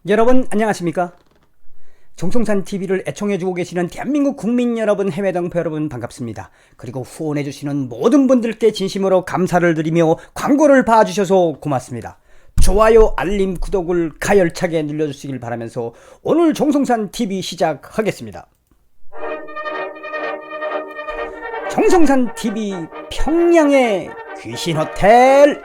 여러분 안녕하십니까? 정성산TV를 애청해주고 계시는 대한민국 국민 여러분, 해외 동포 여러분 반갑습니다. 그리고 후원해주시는 모든 분들께 진심으로 감사를 드리며 광고를 봐주셔서 고맙습니다. 좋아요, 알림, 구독을 가열차게 눌러주시길 바라면서 오늘 정성산TV 시작하겠습니다. 정성산TV 평양의 귀신호텔.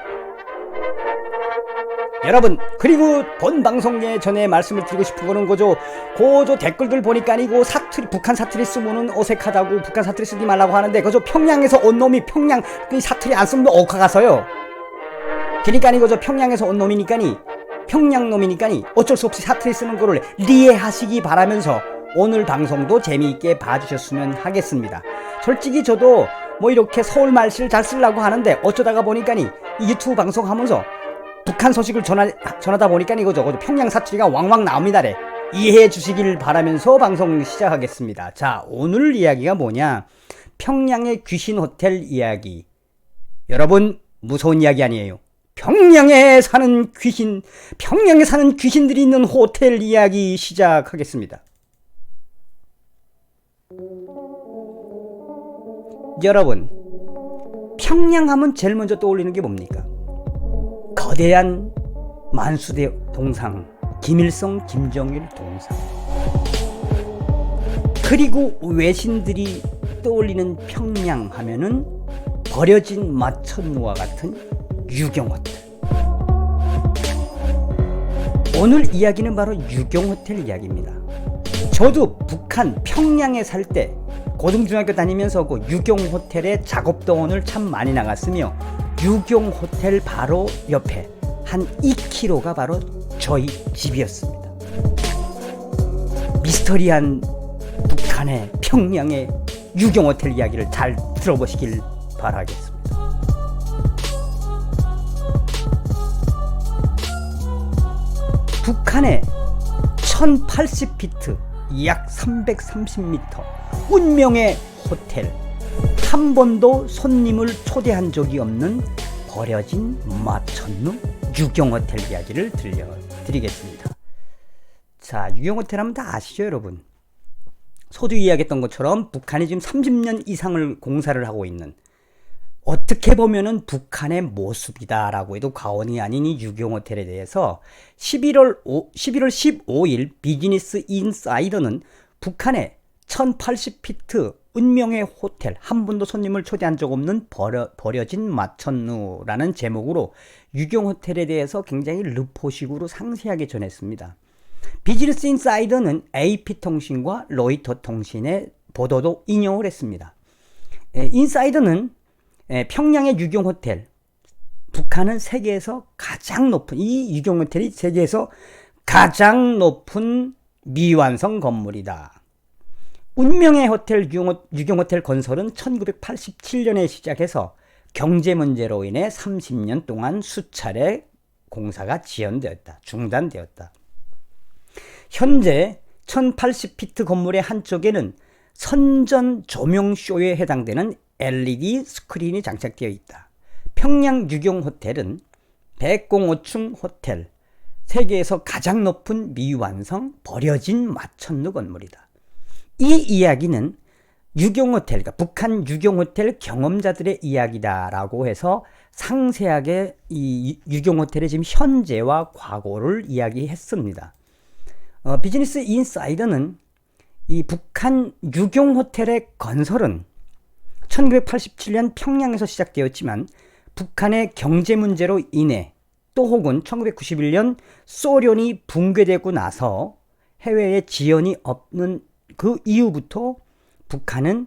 여러분, 그리고 본 방송에 전에 말씀을 드리고 싶은 거는 거죠. 고조 댓글들 보니까 이거 사투리, 북한 사투리 쓰면은 어색하다고 북한 사투리 쓰지 말라고 하는데 그저 평양에서 온 놈이 평양 사투리 안 쓰면 억하가서요. 그러니까 이거죠. 평양에서 온 놈이니까니, 평양 놈이니까니 어쩔 수 없이 사투리 쓰는 거를 이해하시기 바라면서 오늘 방송도 재미있게 봐주셨으면 하겠습니다. 솔직히 저도 뭐 이렇게 서울 말씨를 잘 쓰려고 하는데 어쩌다가 보니까니 이 유튜브 방송하면서 북한 소식을 전하다 보니까 이거죠. 평양 사투리가 왕왕 나옵니다래. 이해해 주시길 바라면서 방송 시작하겠습니다. 자, 오늘 이야기가 뭐냐? 평양의 귀신 호텔 이야기. 여러분, 무서운 이야기 아니에요. 평양에 사는 귀신들이 있는 호텔 이야기 시작하겠습니다. 여러분, 평양 하면 제일 먼저 떠올리는 게 뭡니까? 거대한 만수대 동상, 김일성, 김정일 동상. 그리고 외신들이 떠올리는 평양 하면은 버려진 마천루와 같은 유경호텔. 오늘 이야기는 바로 유경호텔 이야기입니다. 저도 북한 평양에 살 때 고등중학교 다니면서 그 유경호텔에 작업동원을 참 많이 나갔으며 유경호텔 바로 옆에 한 2km가 바로 저희 집이었습니다. 미스터리한 북한의 평양의 유경호텔 이야기를 잘 들어보시길 바라겠습니다. 북한의 1080피트, 약 330m 운명의 호텔. 한 번도 손님을 초대한 적이 없는 버려진 마천루 유경호텔 이야기를 들려드리겠습니다. 자, 유경호텔 하면 다 아시죠, 여러분? 소주 이야기했던 것처럼 북한이 지금 30년 이상을 공사를 하고 있는, 어떻게 보면은 북한의 모습이다라고 해도 과언이 아닌 이 유경호텔에 대해서 11월 15일 비즈니스 인사이더는 북한의 1080피트 운명의 호텔, 한 번도 손님을 초대한 적 없는 버려진 마천루라는 제목으로 유경호텔에 대해서 굉장히 르포식으로 상세하게 전했습니다. 비즈니스 인사이더는 AP통신과 로이터통신의 보도도 인용을 했습니다. 인사이더는 평양의 유경호텔, 북한은 세계에서 가장 높은, 이 유경호텔이 세계에서 가장 높은 미완성 건물이다. 운명의 호텔 유경호텔 건설은 1987년에 시작해서 경제 문제로 인해 30년 동안 수차례 공사가 중단되었다. 현재 1080피트 건물의 한쪽에는 선전 조명쇼에 해당되는 LED 스크린이 장착되어 있다. 평양 유경호텔은 105층 호텔, 세계에서 가장 높은 미완성 버려진 마천루 건물이다. 이 이야기는 유경호텔, 그러니까 북한 유경호텔 경험자들의 이야기다라고 해서 상세하게 이 유경호텔의 지금 현재와 과거를 이야기했습니다. 비즈니스 인사이더는 이 북한 유경호텔의 건설은 1987년 평양에서 시작되었지만 북한의 경제 문제로 인해 또 혹은 1991년 소련이 붕괴되고 나서 해외에 지원이 없는 그 이후부터 북한은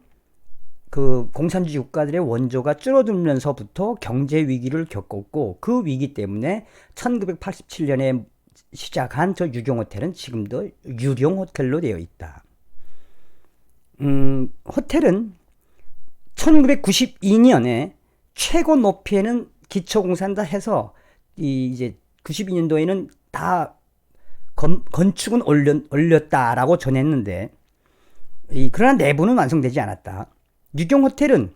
그 공산주의 국가들의 원조가 줄어들면서부터 경제 위기를 겪었고, 그 위기 때문에 1987년에 시작한 저 유경호텔은 지금도 유령호텔로 되어 있다. 호텔은 1992년에 최고 높이에는 기초공사한다 해서 이제 92년도에는 다 건축은 올렸다라고 전했는데, 그러나 내부는 완성되지 않았다. 유경호텔은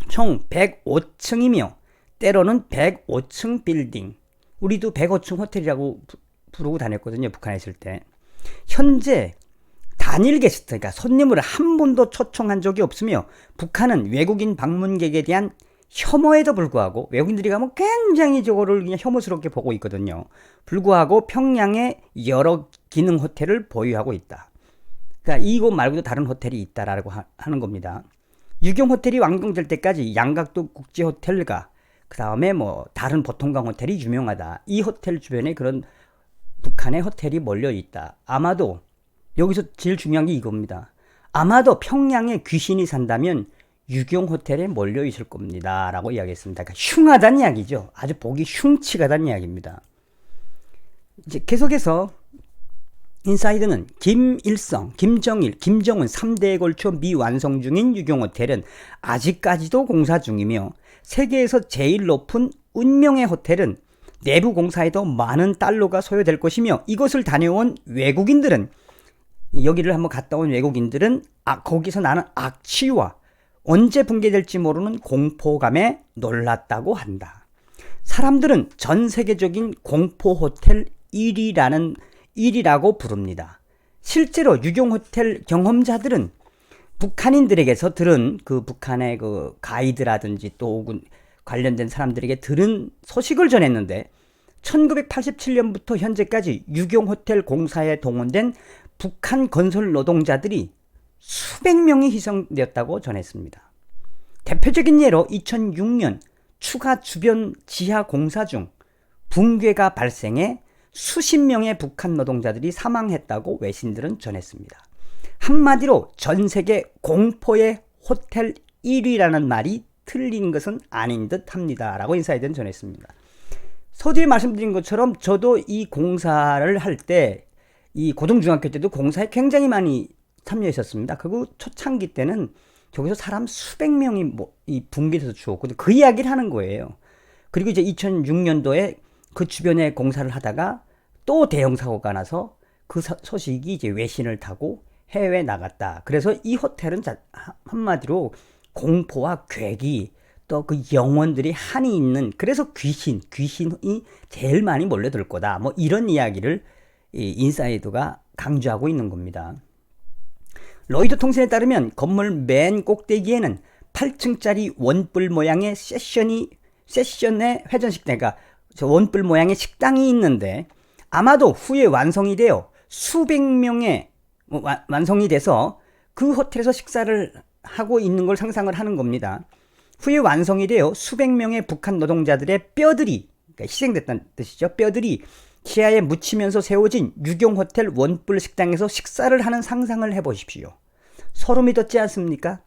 총 105층이며 때로는 105층 빌딩, 우리도 105층 호텔이라고 부르고 다녔거든요. 북한에 있을 때. 현재 단일 게스트, 그러니까 손님을 한 번도 초청한 적이 없으며 북한은 외국인 방문객에 대한 혐오에도 불구하고 외국인들이 가면 굉장히 저거를 그냥 혐오스럽게 보고 있거든요. 불구하고 평양에 여러 기능 호텔을 보유하고 있다. 그러니까 이곳 말고도 다른 호텔이 있다라고 하는 겁니다. 유경 호텔이 완공될 때까지 양각도 국제 호텔과 그 다음에 뭐 다른 보통강 호텔이 유명하다. 이 호텔 주변에 그런 북한의 호텔이 몰려 있다. 아마도 여기서 제일 중요한 게 이겁니다. 아마도 평양에 귀신이 산다면 유경 호텔에 몰려 있을 겁니다. 라고 이야기했습니다. 그러니까 흉하다는 이야기죠. 아주 보기 흉측하다는 이야기입니다. 이제 계속해서 인사이드는 김일성, 김정일, 김정은 3대에 걸쳐 미완성 중인 유경 호텔은 아직까지도 공사 중이며 세계에서 제일 높은 운명의 호텔은 내부 공사에도 많은 달러가 소요될 것이며 이것을 다녀온 외국인들은 여기를 한번 갔다 온 외국인들은 거기서 나는 악취와 언제 붕괴될지 모르는 공포감에 놀랐다고 한다. 사람들은 전 세계적인 공포 호텔 1위라고 부릅니다. 실제로 유경 호텔 경험자들은 북한인들에게서 들은 그 북한의 그 가이드라든지 또 관련된 사람들에게 들은 소식을 전했는데 1987년부터 현재까지 유경 호텔 공사에 동원된 북한 건설 노동자들이 수백 명이 희생되었다고 전했습니다. 대표적인 예로 2006년 추가 주변 지하 공사 중 붕괴가 발생해 수십 명의 북한 노동자들이 사망했다고 외신들은 전했습니다. 한마디로 전 세계 공포의 호텔 1위라는 말이 틀린 것은 아닌 듯 합니다. 라고 인사이드는 전했습니다. 서두에 말씀드린 것처럼 저도 이 공사를 할 때 이 고등중학교 때도 공사에 굉장히 많이 참여했었습니다. 그리고 초창기 때는 저기서 사람 수백 명이 이 붕괴돼서 죽었거든요. 그 이야기를 하는 거예요. 그리고 이제 2006년도에 그 주변에 공사를 하다가 또 대형 사고가 나서 그 소식이 이제 외신을 타고 해외에 나갔다. 그래서 이 호텔은 한마디로 공포와 괴기 또 그 영혼들이 한이 있는 그래서 귀신이 제일 많이 몰려들 거다. 뭐 이런 이야기를 이 인사이드가 강조하고 있는 겁니다. 로이터 통신에 따르면 건물 맨 꼭대기에는 8층짜리 원뿔 모양의 세션의 회전식, 저 원뿔 모양의 식당이 있는데 아마도 후에 완성이 되어 수백 명의 완성이 돼서 그 호텔에서 식사를 하고 있는 걸 상상을 하는 겁니다. 후에 완성이 되어 수백 명의 북한 노동자들의 뼈들이, 그러니까 희생됐다는 뜻이죠. 뼈들이 지하에 묻히면서 세워진 유경 호텔 원뿔 식당에서 식사를 하는 상상을 해보십시오. 소름이 돋지 않습니까?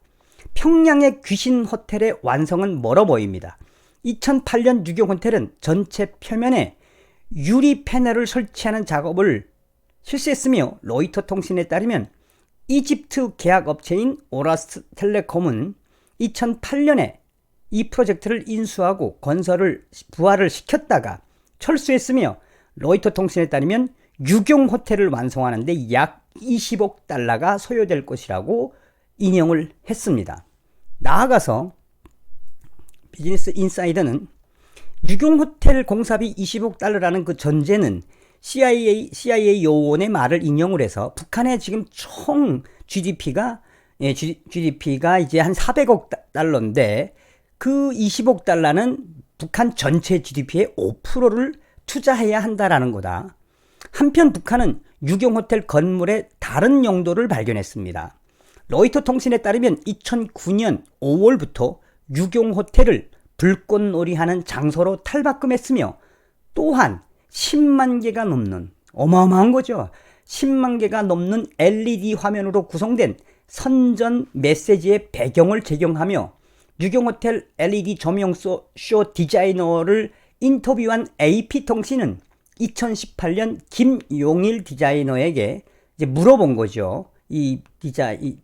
평양의 귀신 호텔의 완성은 멀어 보입니다. 2008년 유경 호텔은 전체 표면에 유리 패널을 설치하는 작업을 실시했으며 로이터 통신에 따르면 이집트 계약업체인 오라스 텔레콤은 2008년에 이 프로젝트를 인수하고 건설을 부활을 시켰다가 철수했으며 로이터 통신에 따르면 유경 호텔을 완성하는데 약 20억 달러가 소요될 것이라고 인용을 했습니다. 나아가서 비즈니스 인사이더는 유경 호텔 공사비 20억 달러라는 그 전제는 CIA 요원의 말을 인용을 해서 북한의 지금 총 GDP가 이제 한 400억 달러인데 그 20억 달러는 북한 전체 GDP의 5%를 투자해야 한다라는 거다. 한편 북한은 유경 호텔 건물의 다른 용도를 발견했습니다. 로이터 통신에 따르면 2009년 5월부터 유경 호텔을 불꽃놀이하는 장소로 탈바꿈했으며 또한 10만 개가 넘는 어마어마한 거죠. 10만 개가 넘는 LED 화면으로 구성된 선전 메시지의 배경을 제공하며 유경 호텔 LED 조명쇼 디자이너를 인터뷰한 AP통신은 2018년 김용일 디자이너에게 이제 물어본 거죠. 이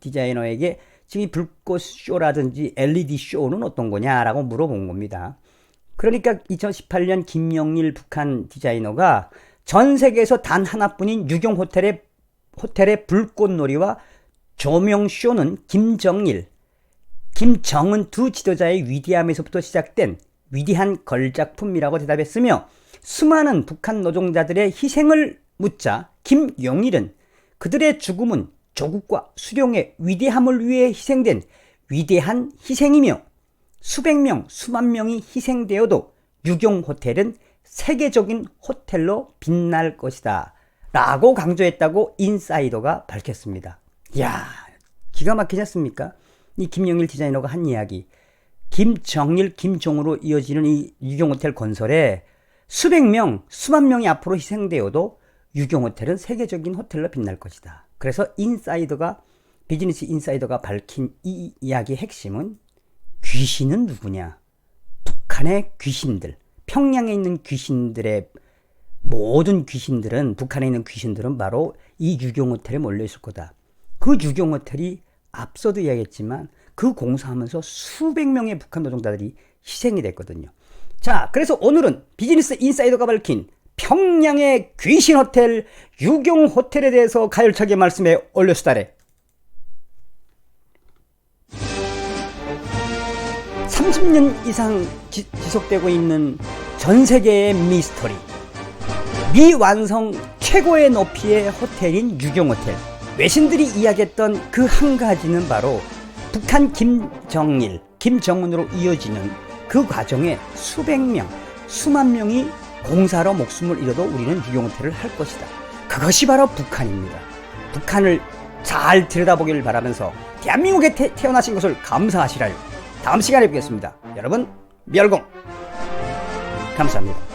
디자이너에게 지금 이 불꽃쇼라든지 LED 쇼는 어떤 거냐라고 물어본 겁니다. 그러니까 2018년 김용일 북한 디자이너가 전 세계에서 단 하나뿐인 유경 호텔의 불꽃놀이와 조명쇼는 김정일, 김정은 두 지도자의 위대함에서부터 시작된 위대한 걸작품이라고 대답했으며 수많은 북한 노동자들의 희생을 묻자 김용일은 그들의 죽음은 조국과 수령의 위대함을 위해 희생된 위대한 희생이며 수백 명, 수만 명이 희생되어도 유경호텔은 세계적인 호텔로 빛날 것이다 라고 강조했다고 인사이더가 밝혔습니다. 이야, 기가 막히지 않습니까? 이 김용일 디자이너가 한 이야기. 김정일, 김종으로 이어지는 이 유경호텔 건설에 수백 명, 수만 명이 앞으로 희생되어도 유경호텔은 세계적인 호텔로 빛날 것이다. 그래서 비즈니스 인사이더가 밝힌 이 이야기의 핵심은 귀신은 누구냐? 북한의 귀신들, 평양에 있는 귀신들의 모든 귀신들은, 북한에 있는 귀신들은 바로 이 유경호텔에 몰려있을 거다. 그 유경호텔이 앞서도 이야기했지만 그 공사하면서 수백 명의 북한 노동자들이 희생이 됐거든요. 자, 그래서 오늘은 비즈니스 인사이더가 밝힌 평양의 귀신 호텔 유경호텔에 대해서 가열차게 말씀해 올려수다래. 30년 이상 지속되고 있는 전 세계의 미스터리, 미완성 최고의 높이의 호텔인 유경호텔. 외신들이 이야기했던 그 한 가지는 바로 북한 김정일, 김정은으로 이어지는 그 과정에 수백 명, 수만 명이 공사로 목숨을 잃어도 우리는 유경호텔을 할 것이다. 그것이 바로 북한입니다. 북한을 잘 들여다보기를 바라면서 대한민국에 태어나신 것을 감사하시라요. 다음 시간에 뵙겠습니다. 여러분, 멸공 감사합니다.